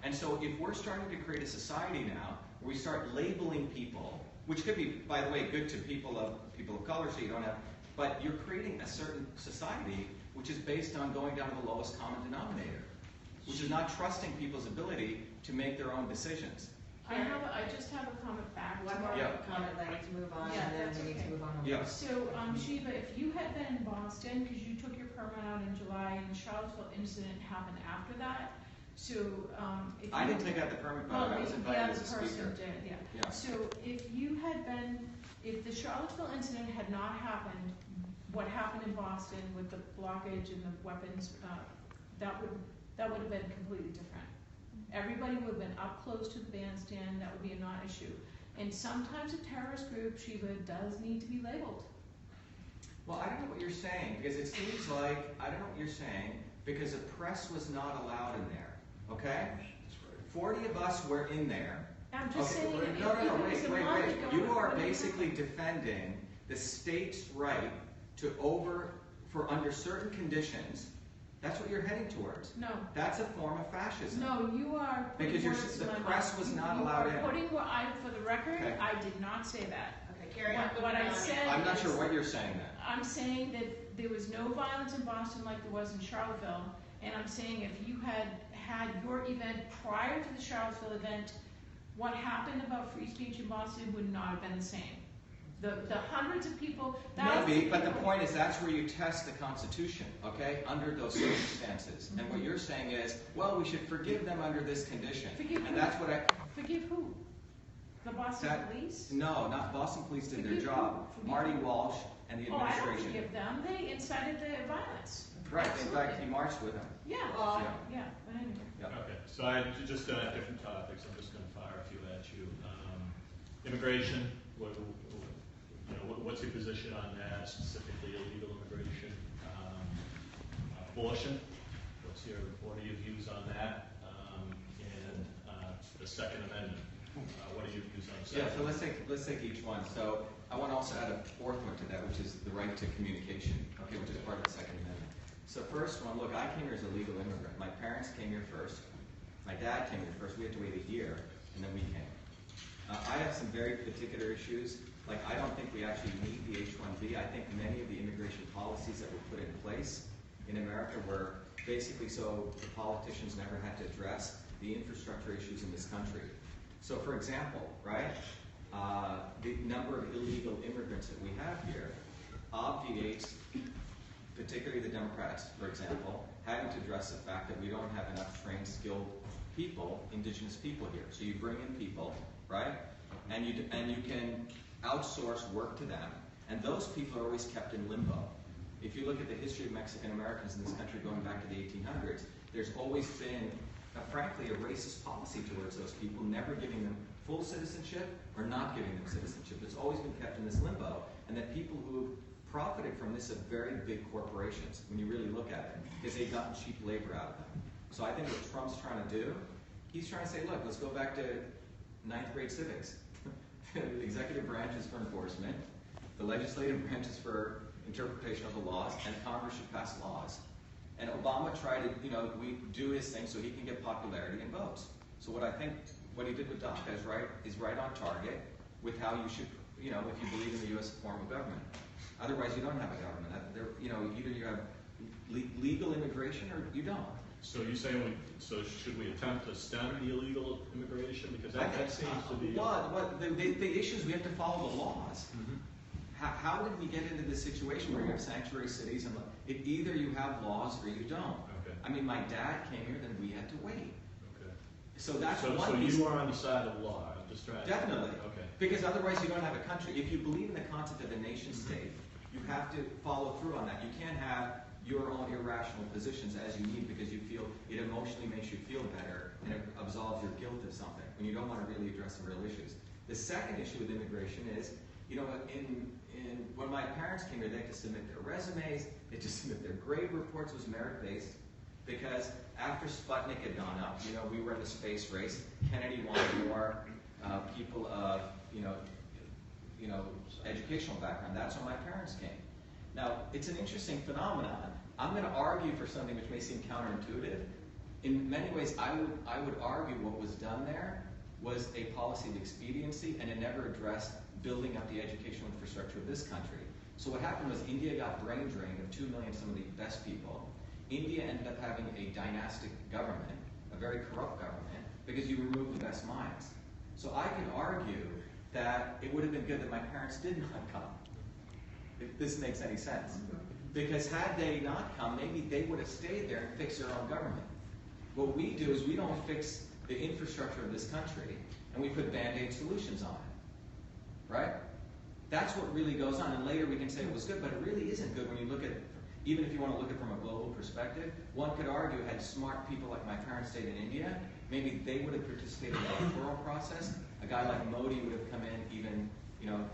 And so if we're starting to create a society now where we start labeling people, which could be, by the way, good to people of color, so you don't have, But you're creating a certain society which is based on going down to the lowest common denominator, which is not trusting people's ability to make their own decisions. I just have a comment back. One more Yeah. comment, I need to move on, Yeah, and then that's we need okay. to move on. Yeah. So, Shiva, if you had been in Boston, because you took your permit out in July, and the Charlottesville incident happened after that, so, if you... I didn't take out the permit, but Well, I was the invited other as a speaker. person did, yeah. Yeah. So if you had been, if the Charlottesville incident had not happened, what happened in Boston with the blockage and the weapons, that would have been completely different. Everybody would have been up close to the bandstand, that would be a non-issue. And sometimes a terrorist group, Shiva, does need to be labeled. Well, I don't know what you're saying, because it seems like, I don't know what you're saying, because the press was not allowed in there, okay? 40 of us were in there. I'm just Okay, saying, wait, if no, it was wait. a month ago, You it are wouldn't basically happen. defending the state's right to for under certain conditions, that's what you're heading towards. No. That's a form of fascism. No, you are putting Because words the in my press mouth. was not You allowed are in. putting what for the record, Okay. I did not say that. Okay, carry on. What I said I'm not sure is- what you're saying then. I'm saying that there was no violence in Boston like there was in Charlottesville, and I'm saying if you had had your event prior to the Charlottesville event, what happened about free speech in Boston would not have been the same. The hundreds of people, thousands Maybe, of but the people- point is that's where you test the Constitution, okay, under those circumstances. And what you're saying is, well, we should forgive them under this condition. Forgive And who? that's what I, Forgive who? The Boston That- police? no, not Boston Police did their Forgive job. who? Forgive Marty who? Walsh and the Oh, I don't administration. forgive them. They incited the violence. Right, in Absolutely. fact, he marched with them. Yeah, Well, yeah, but anyway. Yeah. Okay, so I just different topics. I'm just going to fire a few at you. Immigration. What's your position on that? Specifically, illegal immigration. Abortion. What are your views on that? And the Second Amendment. What are your views on the Yeah, Second so let's take each one. So I want to also add a fourth one to that, which is the right to communication, okay, which is part of the Second Amendment. So first one, look, I came here as a legal immigrant. My parents came here first. My dad came here first. We had to wait a year, and then we came. I have some very particular issues. Like, I don't think we actually need the H-1B. I think many of the immigration policies that were put in place in America were basically so the politicians never had to address the infrastructure issues in this country. So, for example, right, the number of illegal immigrants that we have here obviates, particularly the Democrats, for example, having to address the fact that we don't have enough trained, skilled people, indigenous people here. So you bring in people, right, and you can outsource work to them, and those people are always kept in limbo. If you look at the history of Mexican Americans in this country going back to the 1800s, there's always been, frankly, a racist policy towards those people, never giving them full citizenship or not giving them citizenship. It's always been kept in this limbo, and that people who profited from this are very big corporations, when you really look at it, because they've gotten cheap labor out of them. So I think what Trump's trying to do, he's trying to say, look, let's go back to 9th grade civics. The executive branch is for enforcement, the legislative branch is for interpretation of the laws, and Congress should pass laws. And Obama tried to, do his thing so he can get popularity and votes. So what I think, what he did with DACA is right on target with how you should, if you believe in the U.S. form of government. Otherwise, you don't have a government. Either you have legal immigration or you don't. So you say, should we attempt to stem the illegal immigration? Because that seems to be... The issue is we have to follow the laws. Mhm. How did we get into this situation where you have sanctuary cities and either you have laws or you don't? Okay. I mean, my dad came here, then we had to wait. Okay. So that's So one piece. you are on the side of the law. I'm just trying to... Definitely. Okay. Because otherwise you don't have a country. If you believe in the concept of the nation state, you have to follow through on that. You can't have your own irrational positions as you need because you feel it emotionally makes you feel better and it absolves your guilt of something when you don't want to really address the real issues. The second issue with immigration is, when my parents came here, they had to submit their resumes, they had to submit their grade reports. It was merit-based because after Sputnik had gone up, we were in the space race. Kennedy wanted more people of, educational background. That's when my parents came. Now, it's an interesting phenomenon. I'm going to argue for something which may seem counterintuitive. In many ways, I would argue what was done there was a policy of expediency, and it never addressed building up the educational infrastructure of this country. So what happened was India got brain drained of 2 million, some of the best people. India ended up having a dynastic government, a very corrupt government, because you removed the best minds. So I can argue that it would have been good that my parents did not come, if this makes any sense. Because had they not come, maybe they would have stayed there and fixed their own government. What we do is we don't fix the infrastructure of this country, and we put Band-Aid solutions on it, right? That's what really goes on, and later we can say it was good, but it really isn't good when you look at it, even if you want to look at it from a global perspective. One could argue had smart people like my parents stayed in India, maybe they would have participated in the electoral process. A guy like Modi would have come in even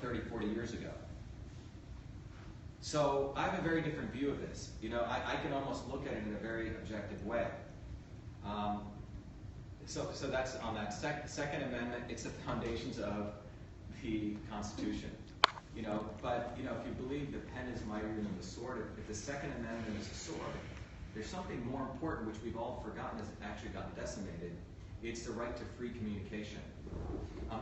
30, 40 years ago. So I have a very different view of this. I can almost look at it in a very objective way. So that's on that Second Amendment. It's the foundations of the Constitution. But if you believe the pen is mightier than the sword, if the Second Amendment is a sword, there's something more important which we've all forgotten has actually gotten decimated. It's the right to free communication.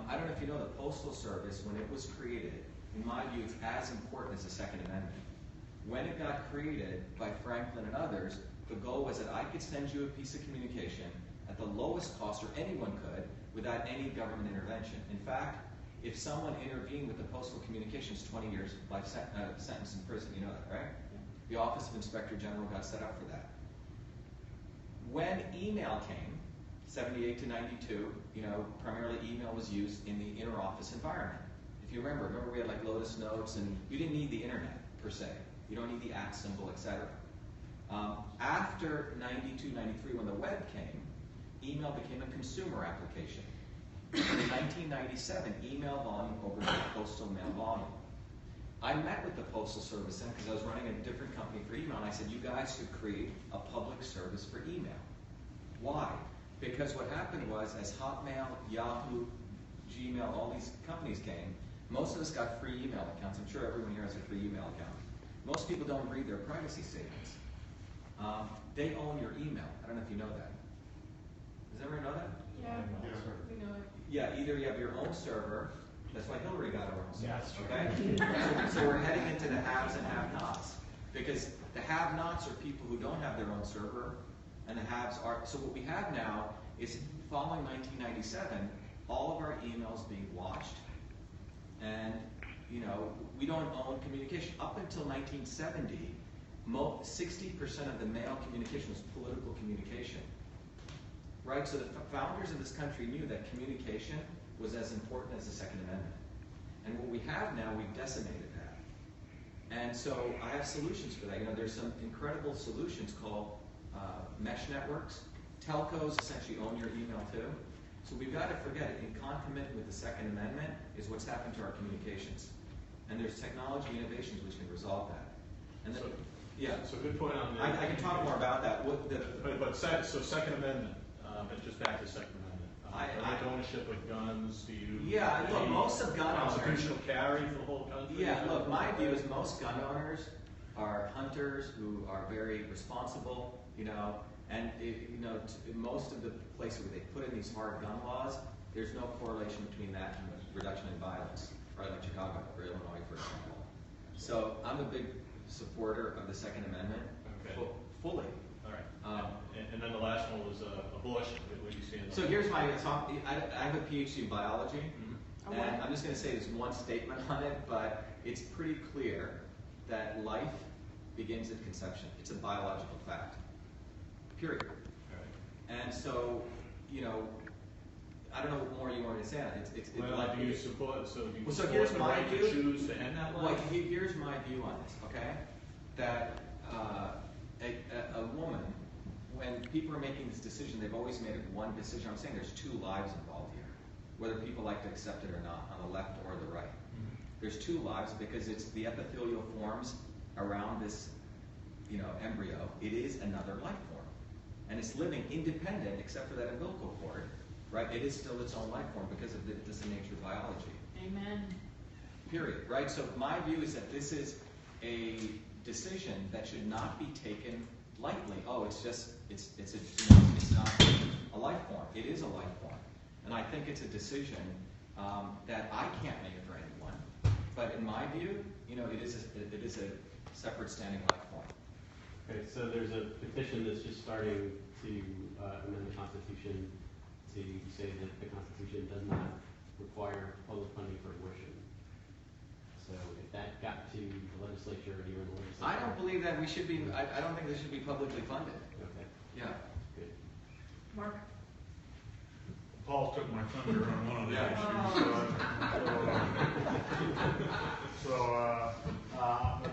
I don't know if you know the Postal Service, when it was created, in my view, it's as important as the Second Amendment. When it got created by Franklin and others, the goal was that I could send you a piece of communication at the lowest cost, or anyone could, without any government intervention. In fact, if someone intervened with the postal communications, 20 years life sentence in prison. You know that, right? Yeah. The Office of Inspector General got set up for that. When email came, 78 to 92, primarily email was used in the inter-office environment. If you remember we had like Lotus Notes, and you didn't need the internet, per se. You don't need the @ symbol, etc. After 92, 93, when the web came, email became a consumer application. In 1997, email volume overtook postal mail volume. I met with the Postal Service then, because I was running a different company for email, and I said, you guys should create a public service for email. Why? Because what happened was, as Hotmail, Yahoo, Gmail, all these companies came, most of us got free email accounts. I'm sure everyone here has a free email account. Most people don't read their privacy statements. They own your email. I don't know if you know that. Does everyone know that? Yeah, we know it. Yeah, either you have your own server. That's why Hillary got her own server. Okay? So we're heading into the haves and have-nots. Because the have-nots are people who don't have their own server, and the haves are. So what we have now is, following 1997, all of our emails being watched, and we don't own communication. Up until 1970, 60% of the mail communication was political communication. Right? So the founders of this country knew that communication was as important as the Second Amendment. And what we have now, we've decimated that. And so I have solutions for that. There's some incredible solutions called mesh networks. Telcos essentially own your email too. So we've got to forget it. In concomitant with the Second Amendment is what's happened to our communications. And there's technology innovations which can resolve that. And then, So good point on I can talk more about that. So Second Amendment, but just back to Second Amendment. Right ownership of guns, do you? Yeah, look, most of gun owners. Constitutional carry for the whole country? Yeah, look, my view is most gun owners are hunters who are very responsible, and most of the places where they put in these hard gun laws, there's no correlation between that and the reduction in violence, right, like Chicago or Illinois, for example. So I'm a big supporter of the Second Amendment, fully. All right. And then the last one was abortion. What do you see in So here's my talk. I have a PhD in biology, and I'm just going to say there's one statement on it, but it's pretty clear that life begins at conception. It's a biological fact. Period. All right. And so, I don't know what more you want me to say on it. Do you support? So do you so support here's the my right view. to choose to end that life? Well, here's my view on this. Okay, that a woman, when people are making this decision, they've always made it one decision. I'm saying there's two lives involved here, whether people like to accept it or not, on the left or the right. Mm-hmm. There's two lives because it's the epithelial forms around this, embryo. It is another life form, and it's living independent, except for that umbilical cord. Right? It is still its own life form because of this nature of biology. Amen. Period. Right? So my view is that this is a decision that should not be taken lightly. Oh, it's not a life form. It is a life form. And I think it's a decision that I can't make for anyone. But in my view, it is a separate standing life form. Okay, so there's a petition that's just starting to amend the Constitution to say that the Constitution does not require public funding for abortion. So if that got to the legislature and you were in the legislature. I don't believe that we should be, I don't think this should be publicly funded. Okay, Yeah. good. Mark? Paul took my thunder on one of the Yeah. issues.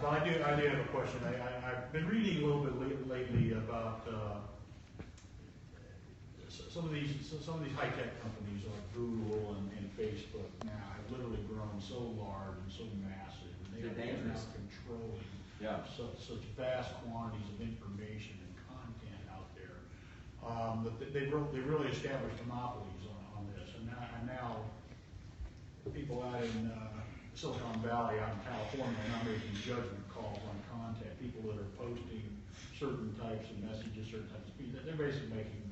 But I do have a question. I've been reading a little bit lately about some of these high-tech companies like Google and Facebook now have literally grown so large and so massive, and they They're are now dangerous. controlling such vast quantities of information and content out there that they really established monopolies on this. And now people out in Silicon Valley, out in California, are now making judgment calls on content. People that are posting certain types of messages, certain types of speech, they're basically making,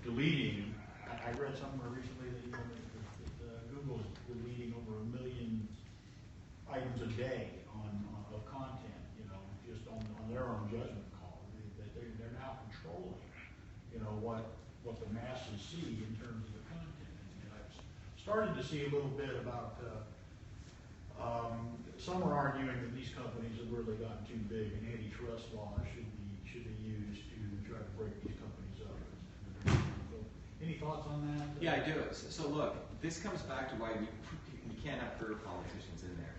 deleting. I read somewhere recently that Google's deleting over 1 million items a day of content, just on their own judgment call. They're now controlling, what the masses see in terms of the content. And I've started to see a little bit about. Some are arguing that these companies have really gotten too big, and antitrust laws should be used to try to break these companies up. Any thoughts on that? Yeah, I do. So look, this comes back to why we can't have career politicians in there.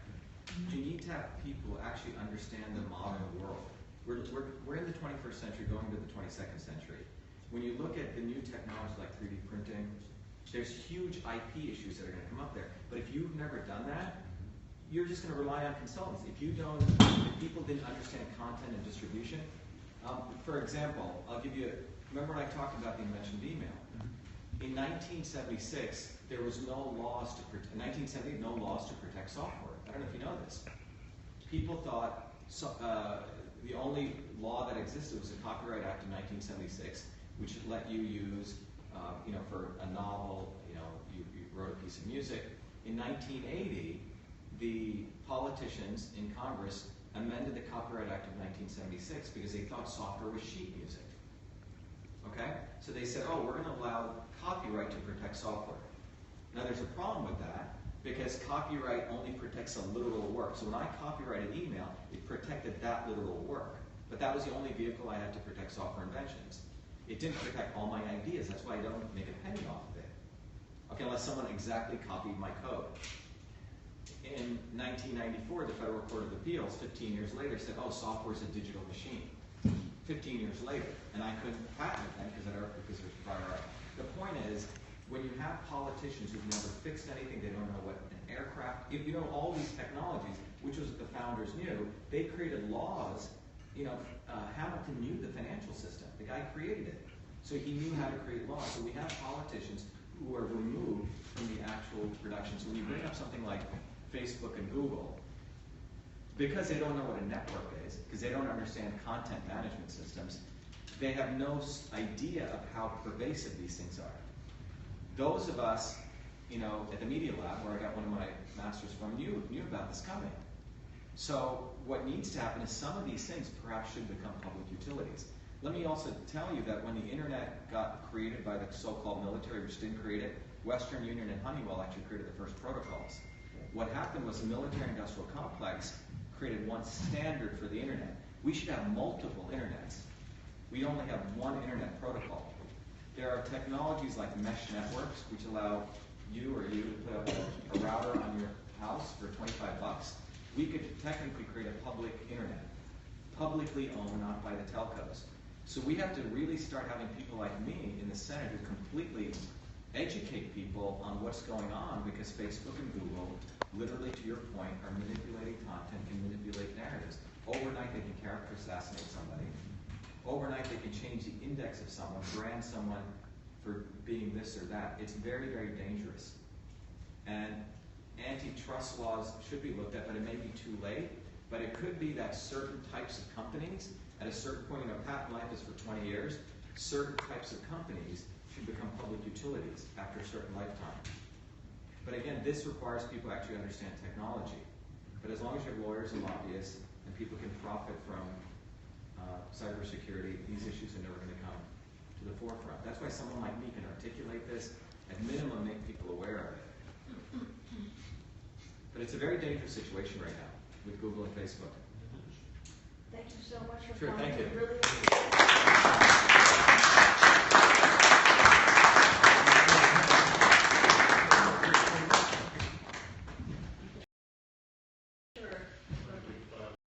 You need to have people actually understand the modern world. We're in the 21st century, going to the 22nd century. When you look at the new technology like 3D printing, there's huge IP issues that are going to come up there. But if you've never done that, you're just going to rely on consultants. If people didn't understand content and distribution, for example, I'll give you, remember when I talked about the invention of email? In 1976, there was no laws to protect, in 1970, no laws to protect software. I don't know if you know this. People thought the only law that existed was the Copyright Act of 1976, which let you use, for a novel, you wrote a piece of music. In 1980, the politicians in Congress amended the Copyright Act of 1976 because they thought software was sheet music. Okay? So they said, we're going to allow copyright to protect software. Now there's a problem with that because copyright only protects a literal work. So when I copyrighted email, it protected that literal work. But that was the only vehicle I had to protect software inventions. It didn't protect all my ideas. That's why I don't make a penny off of it. Okay, unless someone exactly copied my code. In 1994, the Federal Court of Appeals, 15 years later, said, software is a digital machine. 15 years later, and I couldn't patent it then because it was prior art. The point is, when you have politicians who've never fixed anything, they don't know what an aircraft, all these technologies, which was what the founders knew, they created laws. Hamilton knew the financial system. The guy created it. So he knew how to create laws. So we have politicians who are removed from the actual production. So when you bring up something like Facebook and Google, because they don't know what a network is, because they don't understand content management systems, they have no idea of how pervasive these things are. Those of us, at the Media Lab, where I got one of my masters from, knew about this coming. So what needs to happen is some of these things perhaps should become public utilities. Let me also tell you that when the internet got created by the so-called military, which didn't create it, Western Union and Honeywell actually created the first protocols. What happened was the military-industrial complex created one standard for the internet. We should have multiple internets. We only have one internet protocol. There are technologies like mesh networks, which allow you to put up a router on your house for $25. We could technically create a public internet, publicly owned, not by the telcos. So we have to really start having people like me in the Senate who completely educate people on what's going on, because Facebook and Google, literally to your point, are manipulating content, can manipulate narratives. Overnight they can character assassinate somebody. Overnight they can change the index of someone, brand someone for being this or that. It's very, very dangerous. And antitrust laws should be looked at, but it may be too late. But it could be that certain types of companies, at a certain point, patent life is for 20 years, certain types of companies should become public utilities after a certain lifetime. But again, this requires people to actually understand technology. But as long as you have lawyers and lobbyists and people can profit from cybersecurity, these issues are never going to come to the forefront. That's why someone like me can articulate this, at minimum make people aware of it. But it's a very dangerous situation right now with Google and Facebook. Thank you so much for Sure, coming. thank you. We really appreciate it.